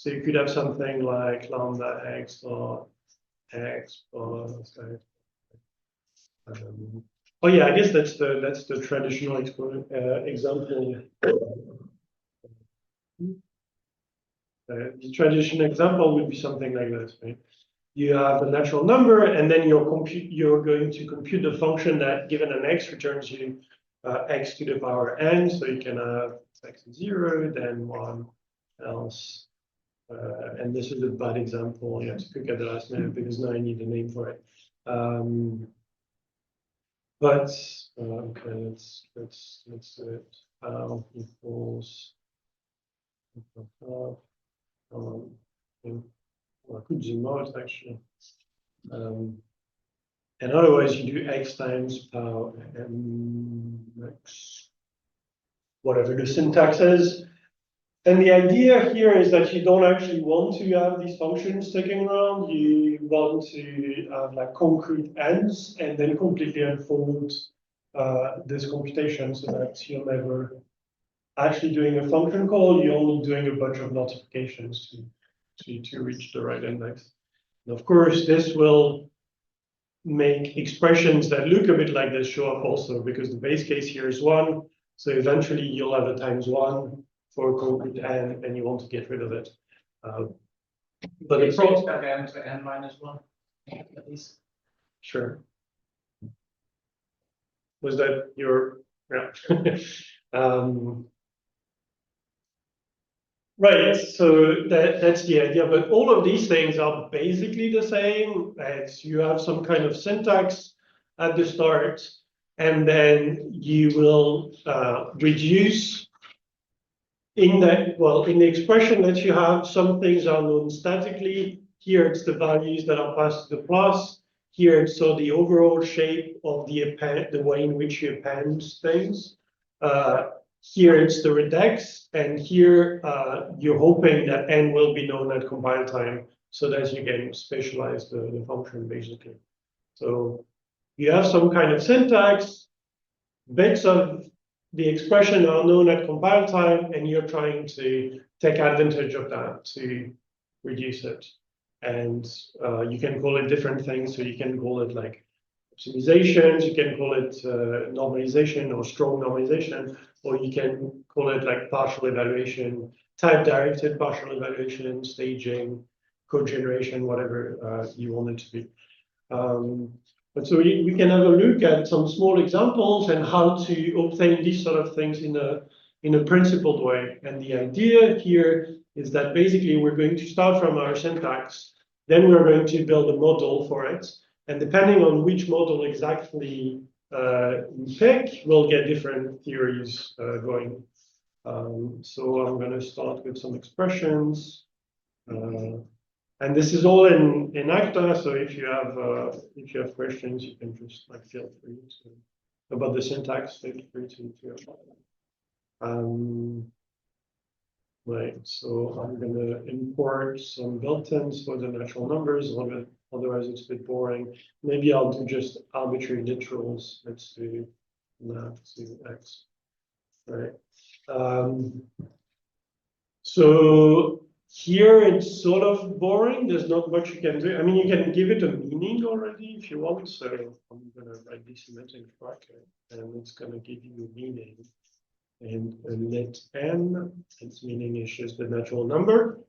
So you could have something like lambda x or x plus oh yeah, I guess that's the traditional example. The traditional example would be something like this, right? You have a natural number, and then you're going to compute the function that, given an x, returns you x to the power n. So you can have x is 0, then 1 else. And this is a bad example. You have to pick at the last minute because now I need a name for it. But okay, let's do it. Equals. I could zoom out actually. And otherwise you do x times power mx, whatever the syntax is. And the idea here is that you don't actually want to have these functions sticking around. You want to have like concrete ends and then completely unfold this computation so that you're never actually doing a function call. You're only doing a bunch of notifications to reach the right index. And of course, this will make expressions that look a bit like this show up also, because the base case here is 1. So eventually you'll have a times 1 for a concrete n, and you want to get rid of it. But it's change that n to n minus 1, at least. Sure. Was that your, yeah. Right, so that's the idea, but all of these things are basically the same. As you have some kind of syntax at the start, and then you will reduce in the expression that you have. Some things are known statically. Here it's the values that are passed to the plus. Here it's so the overall shape of the way in which you append things. Here it's the regex, and here you're hoping that n will be known at compile time, so that you can spatialize the function basically. So you have some kind of syntax, bits of the expression are known at compile time, and you're trying to take advantage of that to reduce it. And you can call it different things. So you can call it like optimizations, you can call it normalization or strong normalization, or you can call it like partial evaluation, type-directed partial evaluation, staging, code generation, whatever you want it to be. But so we can have a look at some small examples and how to obtain these sort of things in a principled way. And the idea here is that basically we're going to start from our syntax, then we're going to build a model for it. And depending on which model exactly we pick, we'll get different theories going. So I'm going to start with some expressions. And this is all in Acta, so if you have questions, you can just like feel free to about the syntax. Feel free to right. So I'm going to import some built-ins for the natural numbers. Otherwise, it's a bit boring. Maybe I'll do just arbitrary literals. Let's do that to x. Right. So here it's sort of boring. There's not much you can do. I mean, you can give it a meaning already if you want. So I'm going to write this semantic bracket, and it's going to give you a meaning. And let n, its meaning is just the natural number.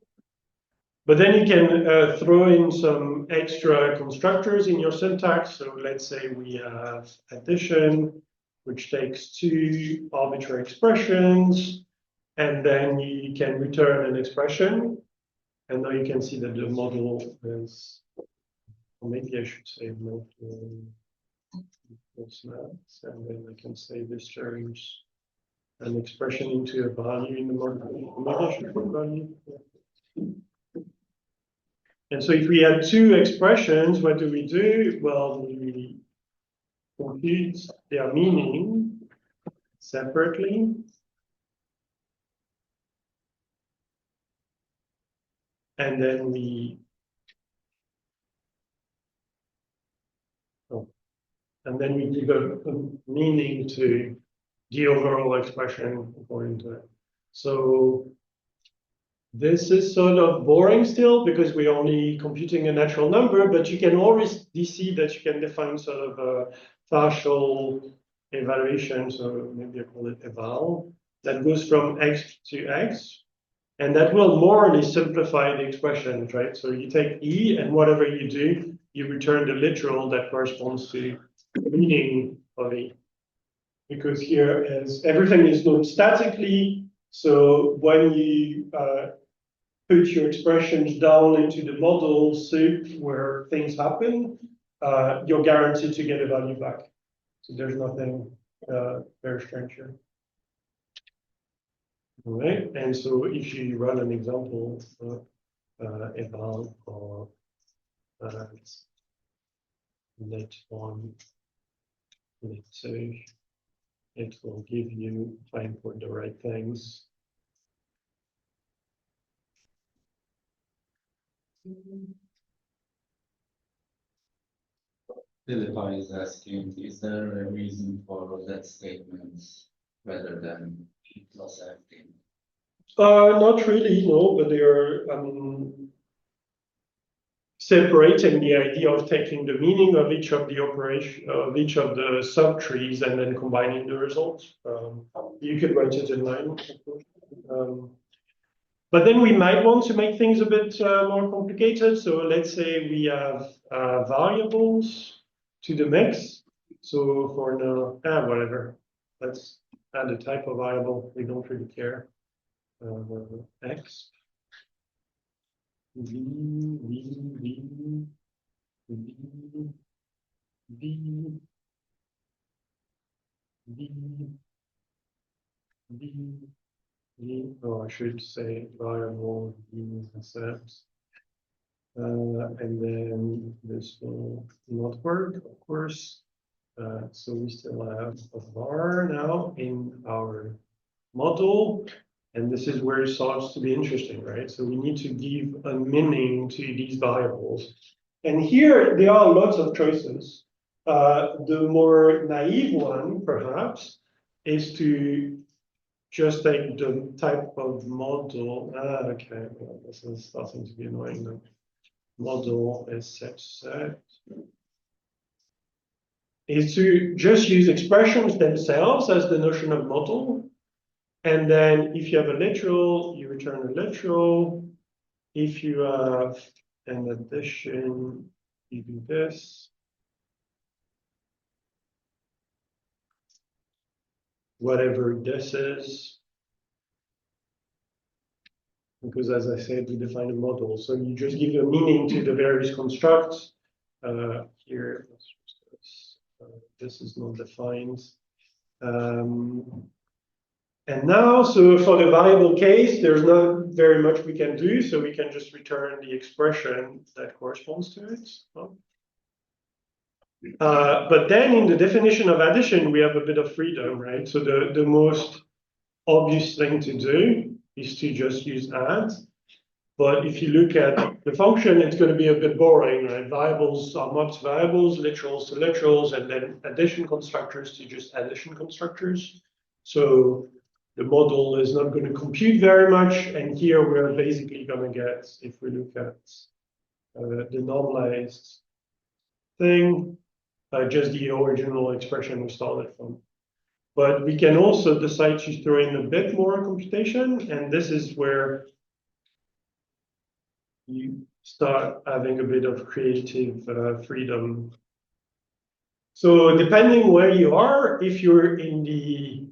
But then you can throw in some extra constructors in your syntax. So let's say we have addition, which takes 2 arbitrary expressions, and then you can return an expression. And now you can see that the model is, or maybe I should say model maths, and then I can say this turns an expression into a value in the model. Maybe I should put value. And so if we had 2 expressions, what do? Well, we compute their meaning separately. And then we give a meaning to the overall expression according to it. So This is sort of boring still because we're only computing a natural number, but you can always see that you can define sort of a partial evaluation. So maybe I call it eval that goes from x to x. And that will morally simplify the expression, right? So you take E and whatever you do, you return the literal that corresponds to the meaning of E. Because here is everything is known statically. So when you put your expressions down into the model soup where things happen, you're guaranteed to get a value back. So there's nothing very strange here. All right, and so if you run an example eval or let one, let two, it will give you find for the right things. Philip is asking, is there a reason for that statement rather than E plus everything? Not really, no, but they are, separating the idea of taking the meaning of each of the operation of each of the subtrees and then combining the results. You could write it in line, of course. But then we might want to make things a bit more complicated. So let's say we have variables to the mix. So for now, whatever, let's add a type of variable. We don't really care. X. Oh, I should say variable accept. And then this will not work, of course. So we still have a var now in our model. And this is where it starts to be interesting, right? So we need to give a meaning to these variables. And here there are lots of choices. The more naive one, perhaps, is to just take the type of model. Okay, well, this is starting to be annoying now. Model is set. Is to just use expressions themselves as the notion of model. And then if you have a literal, you return a literal. If you have an addition, you do this. Whatever this is. Because as I said, we define a model. So you just give a meaning to the various constructs. Here, let's use this. This is not defined. And now, so for the variable case, there's not very much we can do. So we can just return the expression that corresponds to it. But then in the definition of addition, we have a bit of freedom, right? So the most obvious thing to do is to just use add. But if you look at the function, it's going to be a bit boring, right? Variables are mapped to variables, literals to literals, and then addition constructors to just addition constructors. So the model is not going to compute very much. And here we're basically going to get, if we look at the normalized thing, just the original expression we started from. But we can also decide to throw in a bit more computation. And this is where you start having a bit of creative freedom. So depending where you are, if you're in the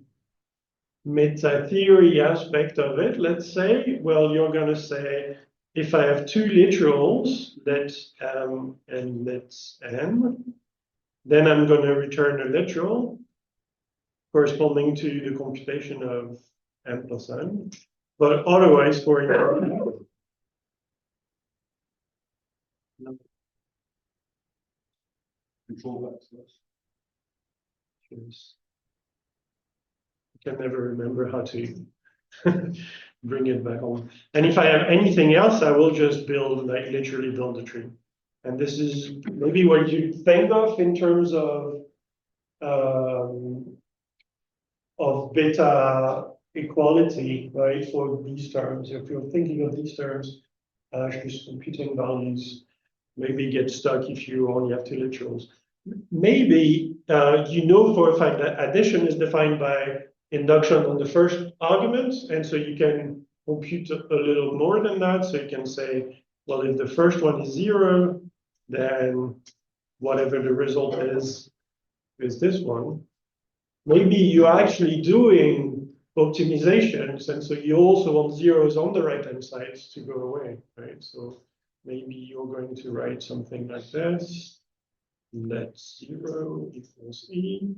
meta theory aspect of it, let's say, well, you're going to say, if I have two literals, let's M and let's N, then I'm going to return a literal corresponding to the computation of M plus N. But otherwise, for example, Control backslash. I can never remember how to bring it back on. And if I have anything else, I will just build, like literally build a tree. And this is maybe what you think of in terms of beta equality, right, for these terms. If you're thinking of these terms, just computing values, maybe get stuck if you only have two literals. Maybe you know for a fact that addition is defined by induction on the first argument, and so you can compute a little more than that. So you can say, well, if the first one is 0, then whatever the result is this one. Maybe you're actually doing optimizations, and so you also want zeros on the right-hand side to go away, right? So maybe you're going to write something like this. Let 0 equals E.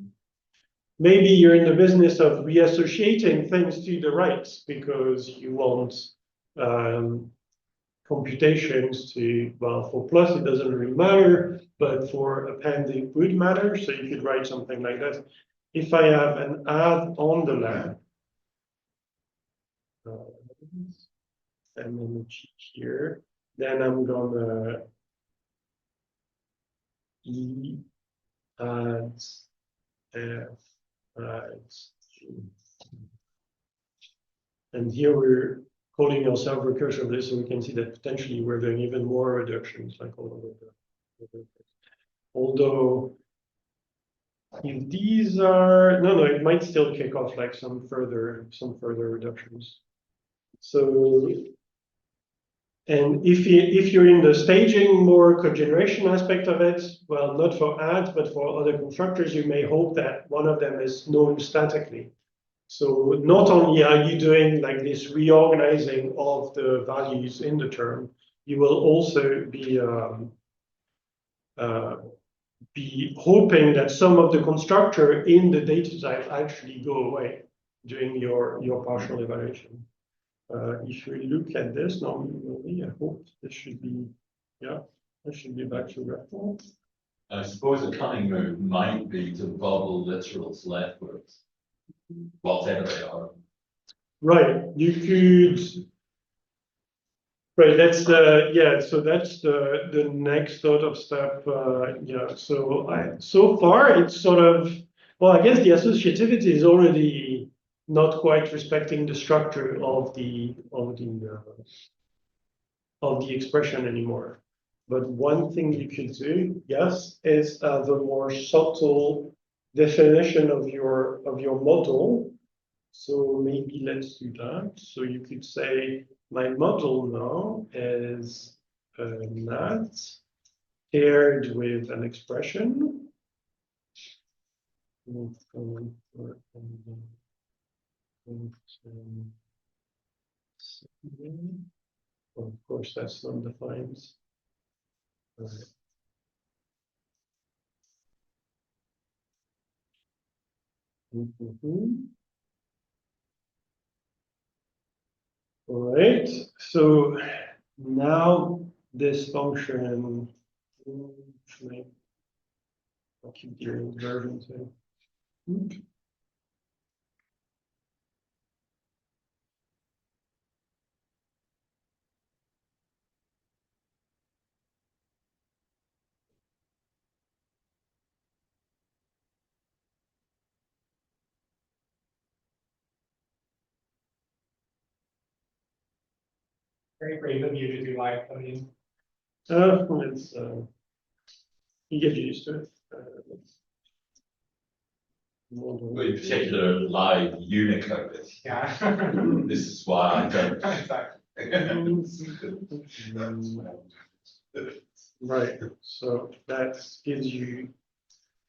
Maybe you're in the business of reassociating things to the right because you want computations to, well, for plus it doesn't really matter, but for append it would matter. So you could write something like that. If I have an add on the left, and then a cheat here, then I'm gonna E add F add G. And here we're calling ourselves recursively, so we can see that potentially we're doing even more reductions, like all of the. Although, if these are no, it might still kick off like some further reductions. So, and if you're in the staging more cogeneration aspect of it, well, not for add, but for other constructors, you may hope that one of them is known statically. So not only are you doing like this reorganizing of the values in the term, you will also be hoping that some of the constructor in the data type actually go away during your partial evaluation. If you look at this normally, I hope this should be, yeah, this should be back to reference. I suppose a cunning move might be to bubble literals leftwards, whatever they are. Right, you could. Right, that's the yeah. So that's the next sort of step. Yeah. So far it's sort of, well, I guess the associativity is already not quite respecting the structure of the expression anymore. But one thing you could do, yes, is the more subtle definition of your model. So maybe let's do that. So you could say my model now is NAT paired with an expression. Of course, that's not defined. All right, so now this function, I'll keep the version too. Very brave of you to do live coding. It's you get used to it. Well, in particular, live Unicode. Yeah. This is why I don't. Right, so that gives you,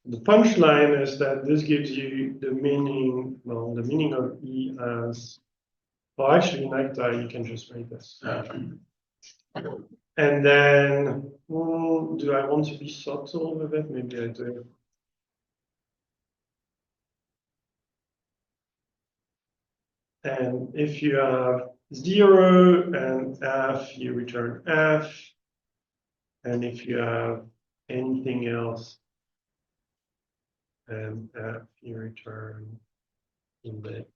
the punchline is that this gives you the meaning, well, the meaning of E as, well, actually, in Nectar, you can just write this. And then, do I want to be subtle with it? Maybe I do. And if you have 0 and F, you return F. And if you have anything else, and F, you return index.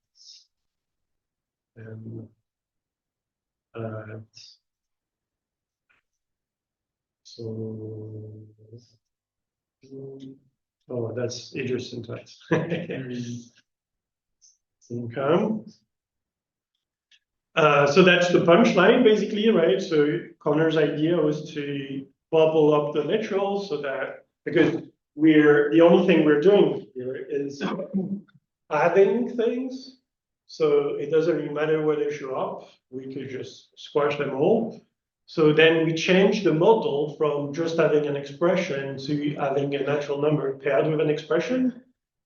And so, oh, that's idiosyncratic. Income. So that's the punchline, basically, right? So Connor's idea was to bubble up the literals so that, because the only thing we're doing here is adding things. So it doesn't really matter where they show up. We could just squash them all. So then we change the model from just having an expression to having a natural number paired with an expression.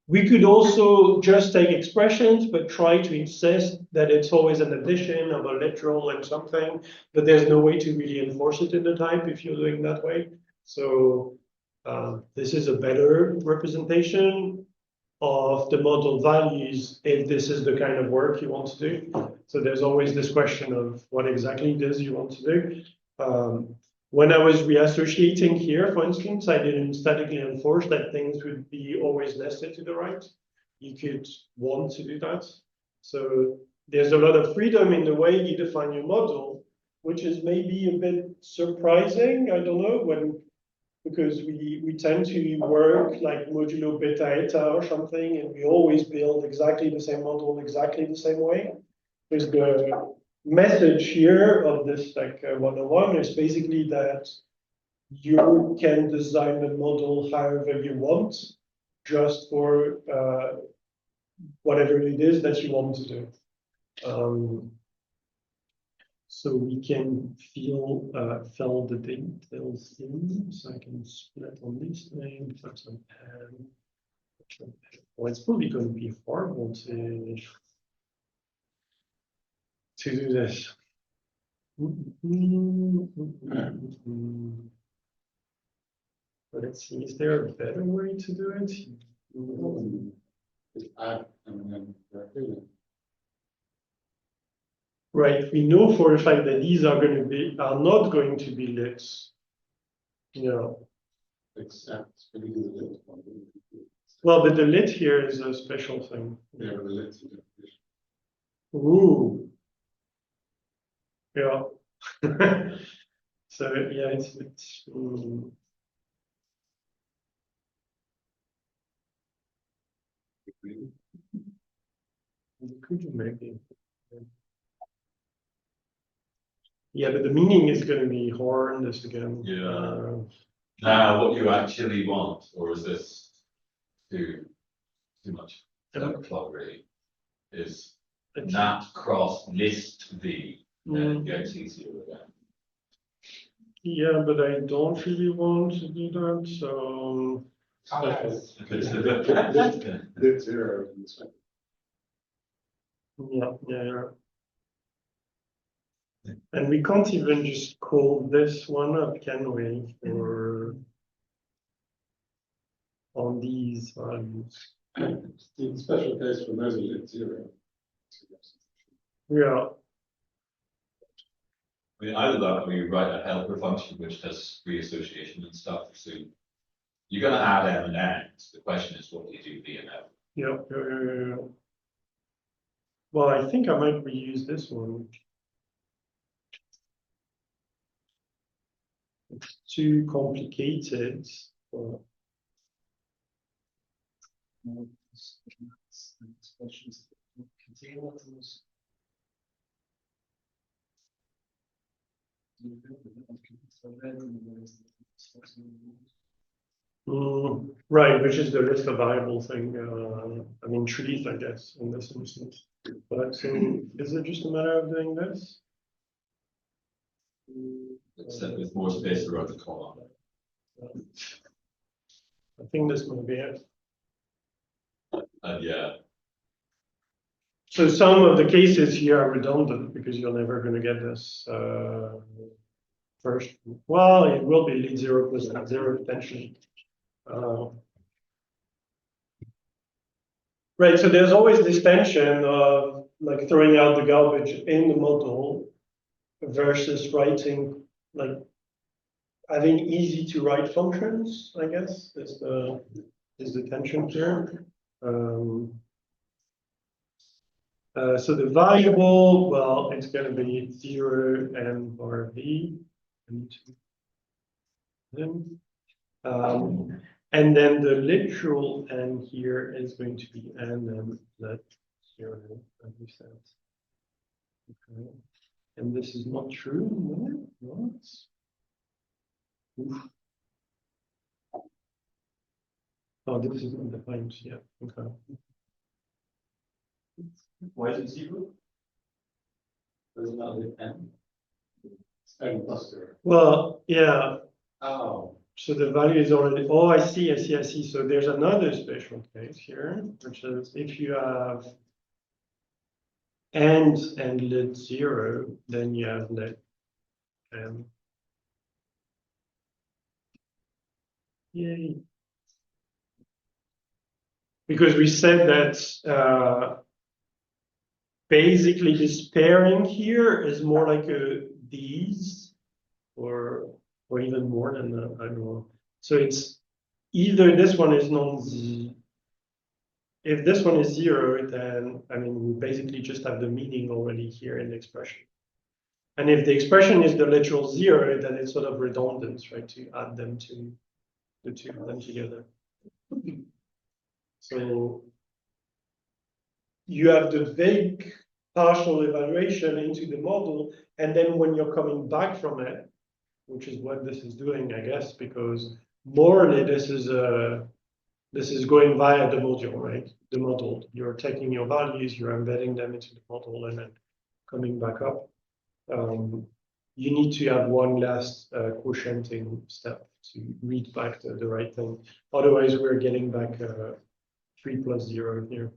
We could also just take expressions, but try to insist that it's always an addition of a literal and something, but there's no way to really enforce it in the type if you're doing that way. So this is a better representation of the model values if this is the kind of work you want to do. So there's always this question of what exactly it is you want to do. When I was reassociating here, for instance, I didn't statically enforce that things would be always nested to the right. You could want to do that. So there's a lot of freedom in the way you define your model, which is maybe a bit surprising. I don't know, because we tend to work like modulo beta eta or something, and we always build exactly the same model exactly the same way. Because the message here of this like 101 is basically that you can design the model however you want, just for whatever it is that you want to do. So we can fill the details in. So I can split on this thing, put some pen. Well, it's probably going to be horrible to do this. But let's see, is there a better way to do it? Right, we know for a fact that these are not going to be lit. You know. Except well, but the lit here is a special thing. Yeah, the lit. Ooh. Yeah. So yeah, it's could you maybe? Yeah, but the meaning is going to be horrendous again. Yeah. Now, what you actually want, or is this too much? Clock really is nat cross list v and get easier again. Yeah, but I don't really want to do that. So Lit zero. yeah. And we can't even just call this one up, can we? Or on these values. In special case for those lit zero. Yeah. I mean, either that or you write a helper function which does reassociation and stuff. So you're going to add M and N. The question is, what do you do B and F? Yeah. Well, I think I might reuse this one. It's too complicated. Right, which is the list of variable thing. I mean, trees, I guess, in this instance. But so is it just a matter of doing this? Except with more space around the column. I think this will be it. Yeah. So some of the cases here are redundant because you're never going to get this first. Well, it will be lead 0 plus lead 0 potentially. Right, so there's always this tension of like throwing out the garbage in the model versus writing, like having easy to write functions, I guess, is the tension here. So the variable, well, it's going to be 0 and bar v. And then the literal n here is going to be n and let 0 and we said. Okay. And this is not true. No, not. Oof. Oh, this is not defined. Yeah. Okay. Why is it zero? There's another n. It's n plus zero. Well, yeah. Oh, So the value is already. Oh, I see. I see. I see. So there's another special case here, which is if you have and lit 0, then you have lit m. Yay. Because we said that basically this pairing here is more like a these or even more than that, I don't know. So it's either this one is non-z. If this one is 0, then I mean we basically just have the meaning already here in the expression. And if the expression is the literal 0, then it's sort of redundant, right, to add them to the two of them together. So you have the vague partial evaluation into the model, and then when you're coming back from it, which is what this is doing, I guess, because morally this is going via the module, right? The model. You're taking your values, you're embedding them into the model, and then coming back up. You need to have one last quotienting step to read back the right thing. Otherwise, we're getting back 3 plus 0 here.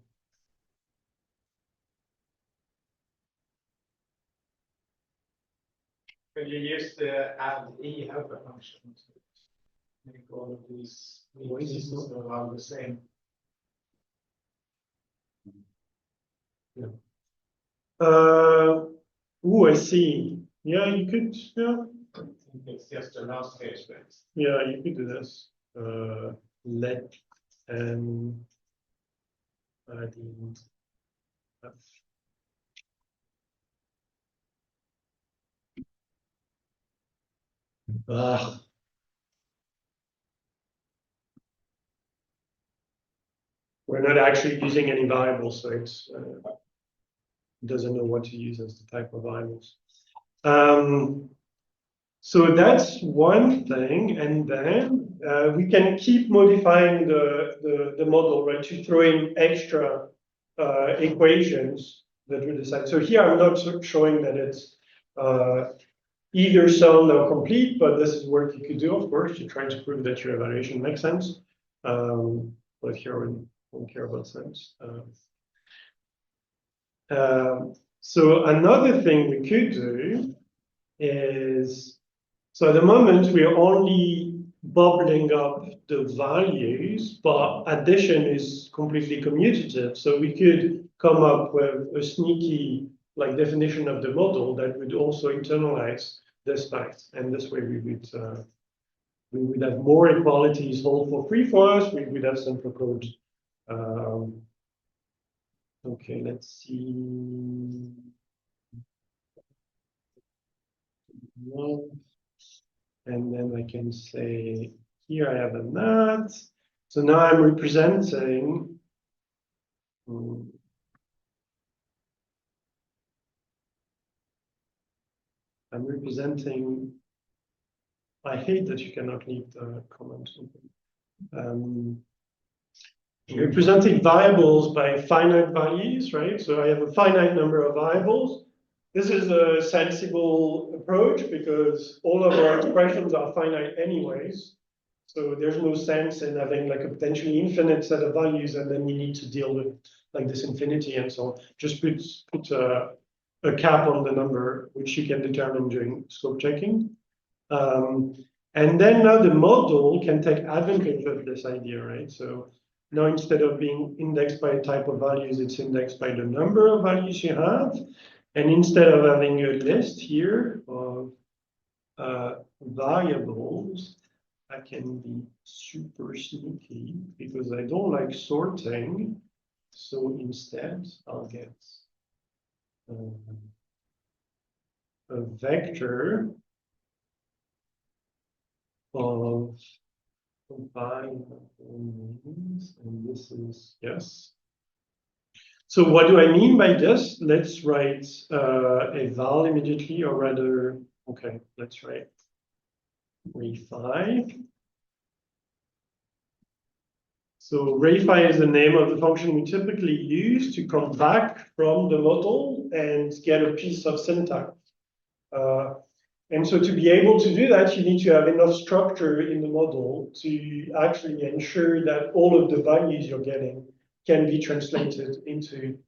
Can you use the add e helper function to make all of these systems around the same? I see. Yeah, you could. Yeah, I think it's just the last case, but yeah, you could do this. Let adding f. Ah. We're not actually using any variables, so it's doesn't know what to use as the type of variables. So that's one thing, and then we can keep modifying the model, right, to throw in extra equations that we decide. So here I'm not showing that it's either sound or complete, but this is work you could do, of course, to try to prove that your evaluation makes sense. But here we don't care about sense. So another thing we could do is, so at the moment we're only bubbling up the values, but addition is completely commutative. So we could come up with a sneaky like definition of the model that would also internalize this fact, and this way we would have more equalities hold for free for us. We would have central code. Okay, let's see. And then I can say, here I have a NAT. So now I'm representing. I'm representing. I hate that you cannot leave the comment. Representing variables by finite values, right? So I have a finite number of variables. This is a sensible approach because all of our expressions are finite anyways. So there's no sense in having like a potentially infinite set of values and then you need to deal with like this infinity and so on. Just put a cap on the number, which you can determine during scope checking. And then now the model can take advantage of this idea, right? So now instead of being indexed by a type of values, it's indexed by the number of values you have. And instead of having a list here of variables, I can be super sneaky because I don't like sorting. So instead, I'll get a vector of combined names, and this is yes. So what do I mean by this? Let's write a val immediately, or rather, okay, let's write ray5. So ray5 is the name of the function we typically use to come back from the model and get a piece of syntax. And so to be able to do that, you need to have enough structure in the model to actually ensure that all of the values you're getting can be translated into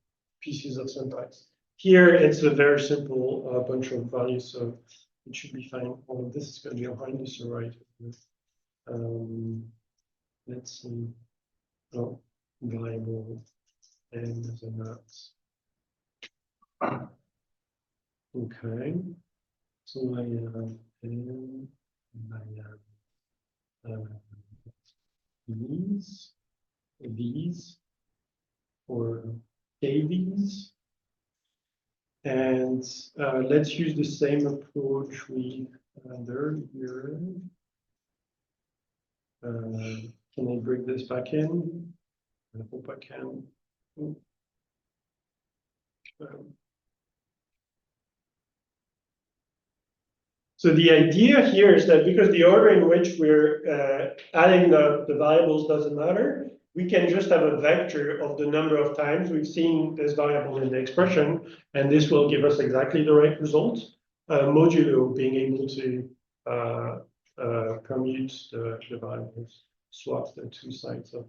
pieces of syntax. Here, it's a very simple bunch of values, so it should be fine. All of this is going to be behind this, right? Let's see. Oh, variable and that. Okay. So I have n, I have these, or KVs. And let's use the same approach we had earlier. Can I bring this back in? I hope I can. So the idea here is that because the order in which we're adding the variables doesn't matter, we can just have a vector of the number of times we've seen this variable in the expression, and this will give us exactly the right result, modulo being able to commute the variables, swap the two sides of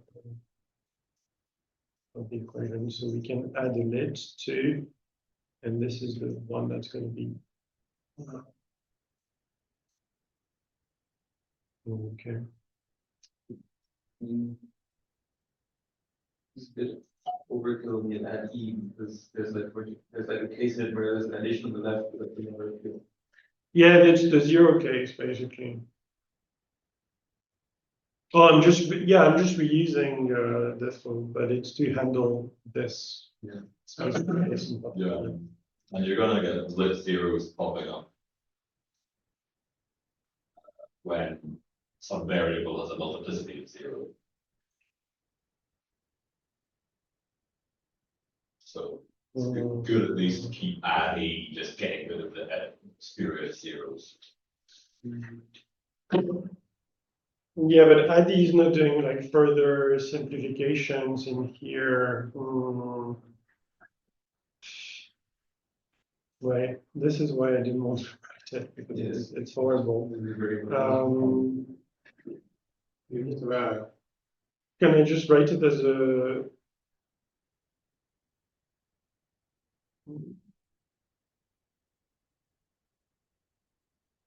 the equation. So we can add a lit to, and this is the one that's going to be. Okay. It's a bit overkill in add e because there's like a case in it where there's an addition on the left, but you never feel. Yeah, it's the zero case basically. Oh, I'm just reusing this one, but it's to handle this. Yeah. Yeah, and you're gonna get lit zeros popping up when some variable has a multiplicity of zero. So it's good at least to keep adding, just getting rid of the spurious zeros. Yeah, but Adi is not doing like further simplifications in here. Right. This is why I didn't want to write it because it's horrible. Can I just write it as a?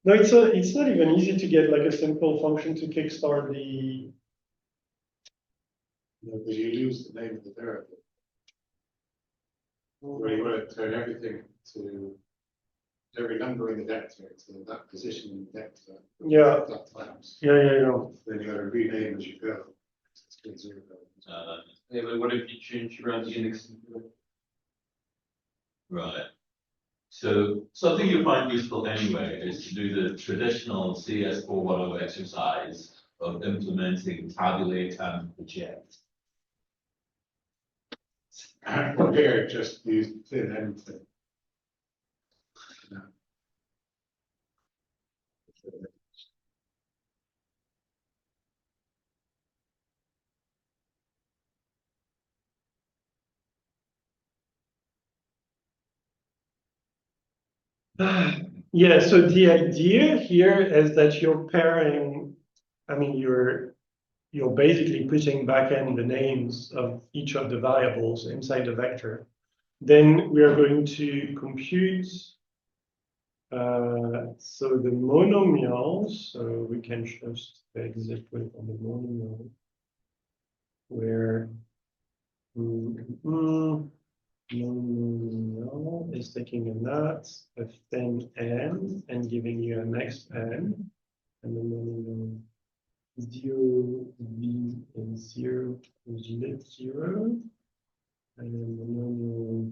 No, it's not even easy to get like a simple function to kickstart the. Because you lose the name of the variable. Where you want to turn everything to every number in the vector to that position in the vector. Yeah. That times. Yeah. Then you got to rename as you go. Yeah, but what if you change around the index? Right. So something you find useful anyway is to do the traditional CS410 exercise of implementing tabulate and project. Compare just use thin anything. Yeah, so the idea here is that you're pairing, I mean, you're basically putting back in the names of each of the variables inside the vector. Then we are going to compute, so the monomials, so we can just exit with on the monomial, where monomial is taking a knot, a thin n, and giving you a next n, and then monomial 0, v, and 0 is lit 0, and then monomial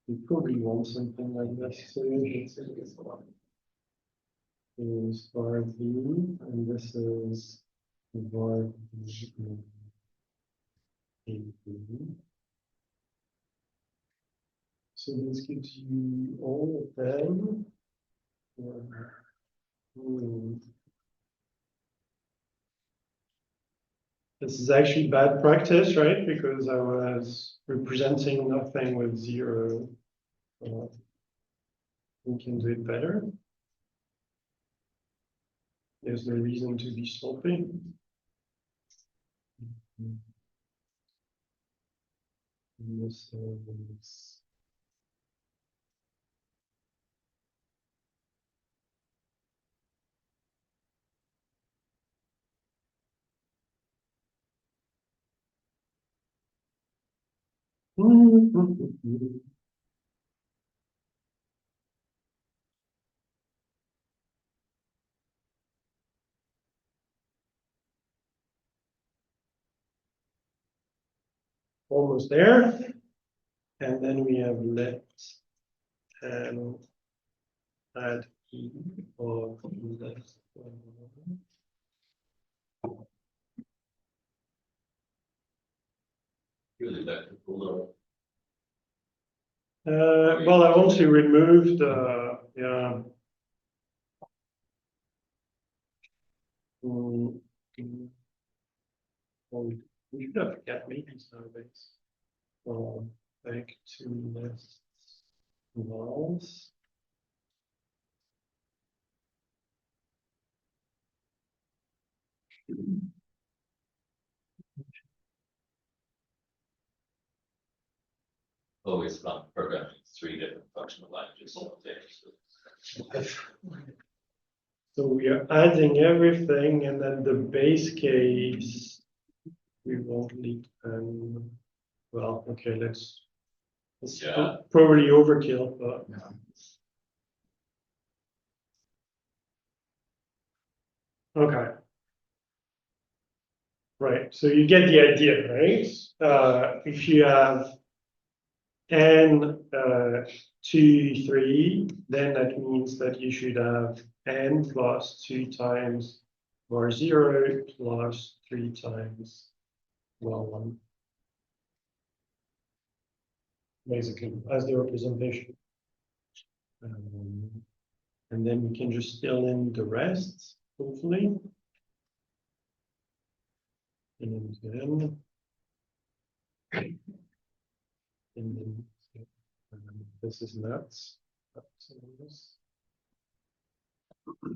you probably want something like this. So it's a lot. is var v, and this is var v in AV. So this gives you all of them. This is actually bad practice, right? Because I was representing nothing with 0. We can do it better. There's no reason to be sloppy. And this is almost there. And then we have let and add e of let. Really like the pull Well, I want to remove the, yeah. Well, we should have cat meetings nowadays. Back to lists walls. always run programming 3 different functional languages simultaneously. So we are adding everything, and then the base case we won't leak. Well, okay, let's Yeah. probably overkill, but okay. Right, so you get the idea, right? If you have n 2, 3, then that means that you should have n plus 2 times var 0 plus 3 times var 1. Basically, as the representation. And then we can just fill in the rest, hopefully. And then this is nuts.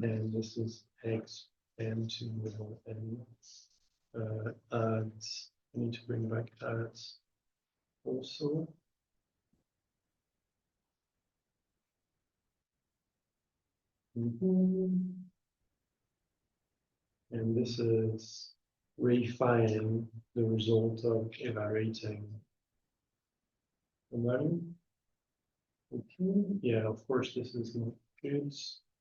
And this is x and 2 and adds. I need to bring back adds also. And this is refining the result of evaluating the money. Okay. Yeah, of course, this is not good,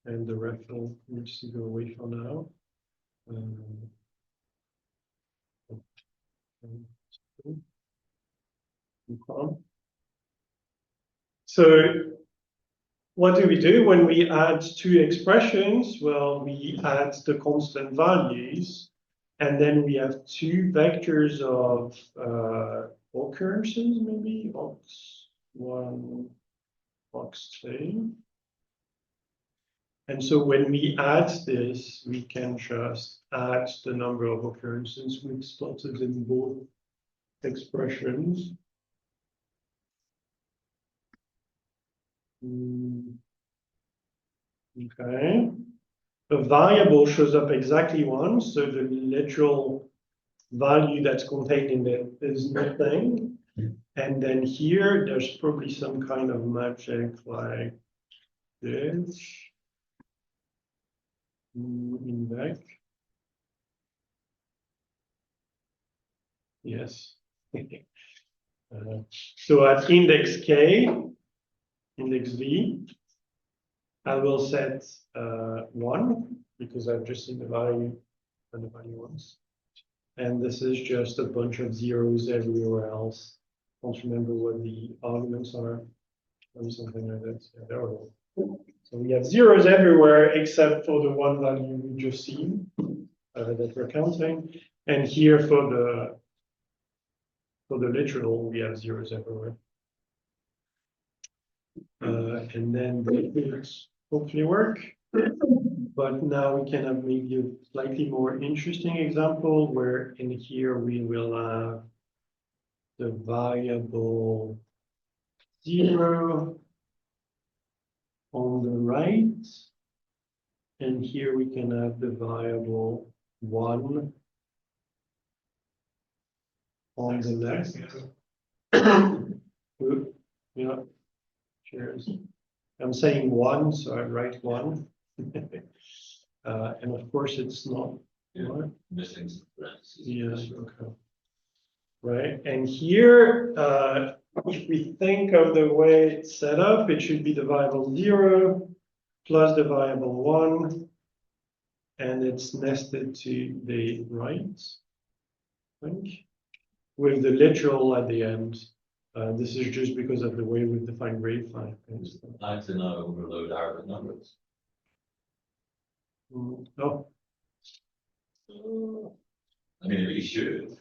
and the refill needs to go away for now. So what do we do when we add 2 expressions? Well, we add the constant values, and then we have 2 vectors of occurrences, maybe ox1, ox2. And so when we add this, we can just add the number of occurrences we've plotted in both expressions. Okay. A variable shows up exactly once, so the literal value that's contained in it is nothing. And then here, there's probably some kind of magic like this. In back. Yes. So at index k, index v, I will set 1 because I've just seen the value and the value once. And this is just a bunch of zeros everywhere else. I don't remember what the arguments are, or something like that. Yeah, there we go. So we have zeros everywhere except for the one value we just seen that we're counting. And here for the literal, we have zeros everywhere. And then the fields hopefully work. But now we can have maybe a slightly more interesting example where in here we will have the variable 0 on the right. And here we can have the variable 1 on the left. Yeah, cheers. I'm saying 1, so I write 1. And of course, it's not. Yeah, missing some parentheses. Yeah, okay. Right, and here, if we think of the way it's set up, it should be the variable 0 plus the variable 1, and it's nested to the right, I think, with the literal at the end. This is just because of the way we define grade 5. I like to not overload Arabic numbers. Oh. I mean, we should.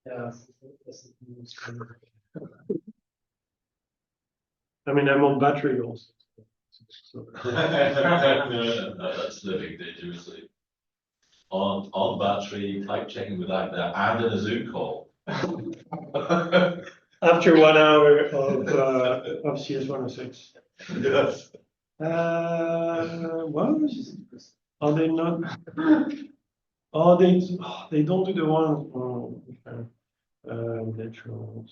Yeah. I mean, I'm on battery also. So. No, that's living dangerously. On battery, type checking without that, and in a Zoom call. After 1 hour of CS106. Yes. What? Are they not? Oh, they don't do the one. Oh, okay. Literals.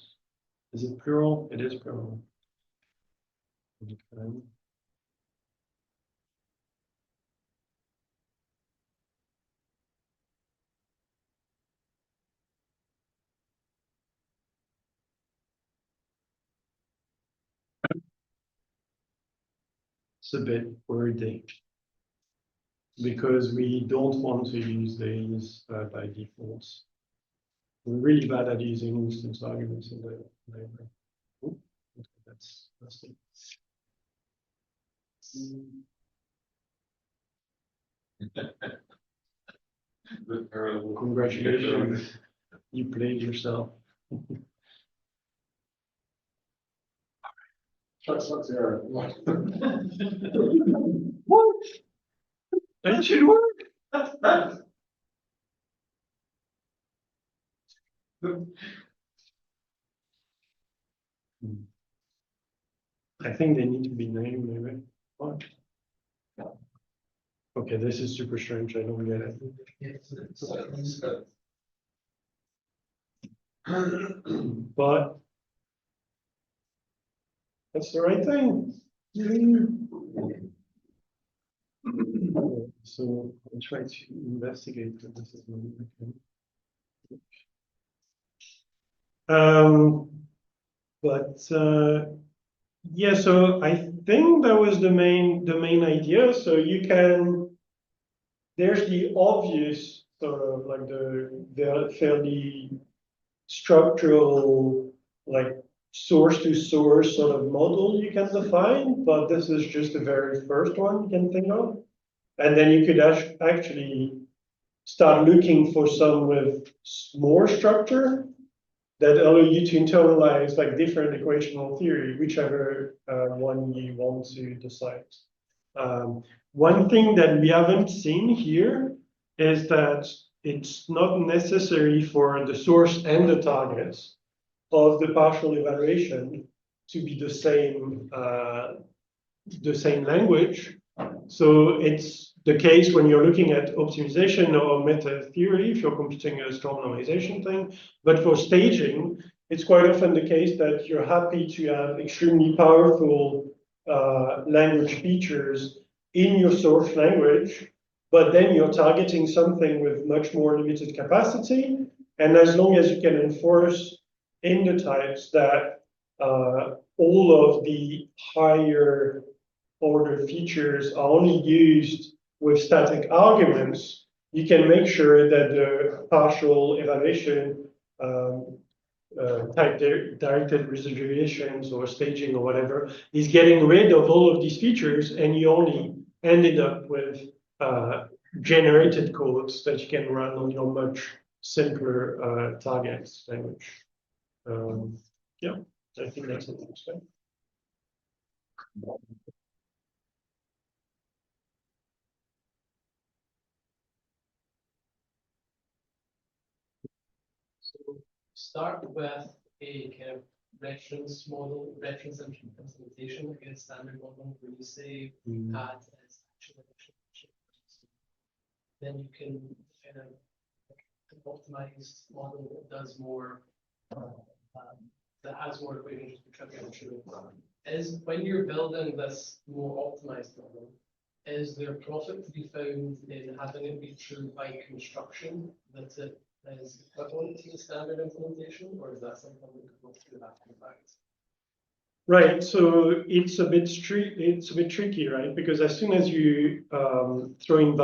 Is it plural? It is plural. Okay. It's a bit wordy because we don't want to use these by default. We're really bad at using instance arguments in the library. Okay, that's it. Congratulations, you played yourself. What? That should work. I think they need to be named, maybe. What? Okay, this is super strange. I don't get it. But that's the right thing. So I'll try to investigate what this is. Yeah, so I think that was the main idea. So you can, there's the obvious sort of like the fairly structural, like source to source sort of model you can define, but this is just the very first one you can think of. And then you could actually start looking for some with more structure that allow you to internalize like different equational theory, whichever one you want to decide. One thing that we haven't seen here is that it's not necessary for the source and the target of the partial evaluation to be the same language. So it's the case when you're looking at optimization or meta theory, if you're computing a strong normalization thing. But for staging, it's quite often the case that you're happy to have extremely powerful language features in your source language, but then you're targeting something with much more limited capacity. And as long as you can enforce in the types that all of the higher order features are only used with static arguments, you can make sure that the partial evaluation type directed residuations or staging or whatever is getting rid of all of these features, and you only ended up with generated codes that you can run on your much simpler targets language. Yeah, I think that's interesting. So start with a kind of reference model, reference implementation against standard model where you say add is actually then you can kind of an optimized model that does more that has more equations to trivial true. Is when you're building this more optimized model, is there profit to be found in having it be true by construction that it is equivalent to the standard implementation, or is that something that could go through after the fact? Right, so it's a bit tricky, right? Because as soon as you throw in